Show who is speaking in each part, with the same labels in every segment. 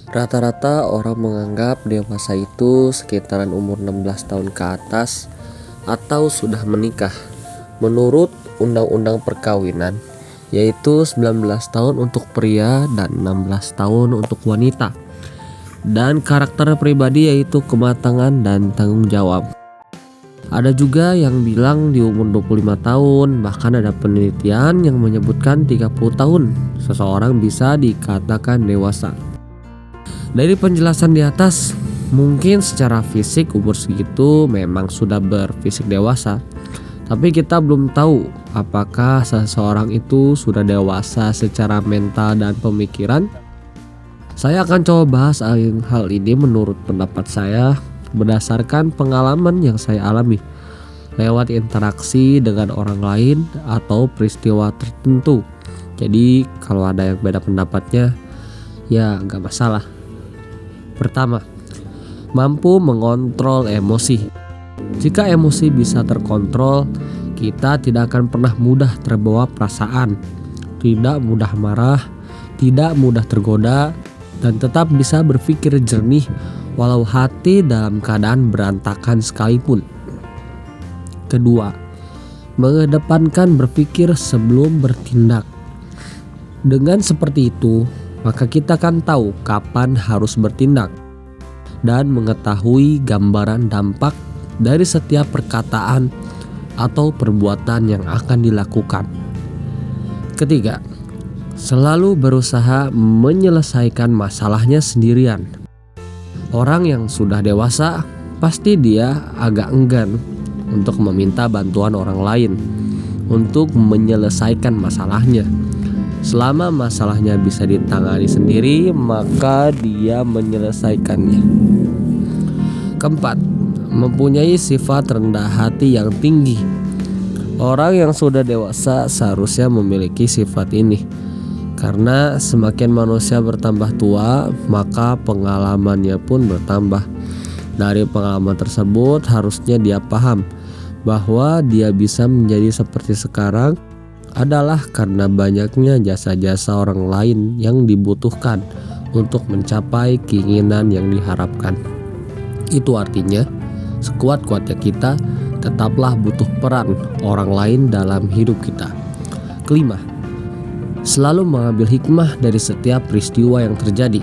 Speaker 1: Rata-rata orang menganggap dewasa itu sekitaran umur 16 tahun ke atas atau sudah menikah. Menurut Undang-Undang Perkawinan, yaitu 19 tahun untuk pria dan 16 tahun untuk wanita. Dan karakter pribadi yaitu kematangan dan tanggung jawab. Ada juga yang bilang di umur 25 tahun, bahkan ada penelitian yang menyebutkan 30 tahun seseorang bisa dikatakan dewasa. Dari penjelasan di atas, mungkin secara fisik umur segitu memang sudah berfisik dewasa. Tapi kita belum tahu apakah seseorang itu sudah dewasa secara mental dan pemikiran. Saya akan coba bahas hal ini menurut pendapat saya berdasarkan pengalaman yang saya alami lewat interaksi dengan orang lain atau peristiwa tertentu. Jadi kalau ada yang beda pendapatnya, ya gak masalah. Pertama, mampu mengontrol emosi. Jika emosi bisa terkontrol, kita tidak akan pernah mudah terbawa perasaan, tidak mudah marah, tidak mudah tergoda, dan tetap bisa berpikir jernih walau hati dalam keadaan berantakan sekalipun. Kedua, mengedepankan berpikir sebelum bertindak. Dengan seperti itu, maka kita kan tahu kapan harus bertindak dan mengetahui gambaran dampak dari setiap perkataan atau perbuatan yang akan dilakukan. Ketiga, selalu berusaha menyelesaikan masalahnya sendirian. Orang yang sudah dewasa pasti dia agak enggan untuk meminta bantuan orang lain untuk menyelesaikan masalahnya. Selama masalahnya bisa ditangani sendiri, maka dia menyelesaikannya. Keempat, mempunyai sifat rendah hati yang tinggi. Orang yang sudah dewasa seharusnya memiliki sifat ini. Karena semakin manusia bertambah tua, maka pengalamannya pun bertambah. Dari pengalaman tersebut harusnya dia paham bahwa dia bisa menjadi seperti sekarang adalah karena banyaknya jasa-jasa orang lain yang dibutuhkan untuk mencapai keinginan yang diharapkan. Itu artinya, sekuat-kuatnya kita tetaplah butuh peran orang lain dalam hidup kita. Kelima, selalu mengambil hikmah dari setiap peristiwa yang terjadi.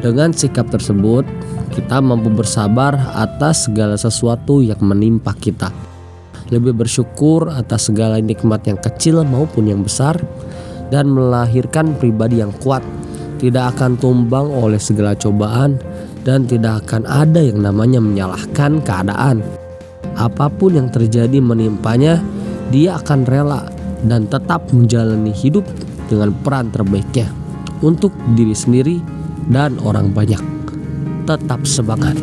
Speaker 1: Dengan sikap tersebut, kita mampu bersabar atas segala sesuatu yang menimpa kita. Lebih bersyukur atas segala nikmat yang kecil maupun yang besar, dan melahirkan pribadi yang kuat, tidak akan tumbang oleh segala cobaan, dan tidak akan ada yang namanya menyalahkan keadaan. Apapun yang terjadi menimpanya, dia akan rela dan tetap menjalani hidup dengan peran terbaiknya untuk diri sendiri dan orang banyak. Tetap semangat.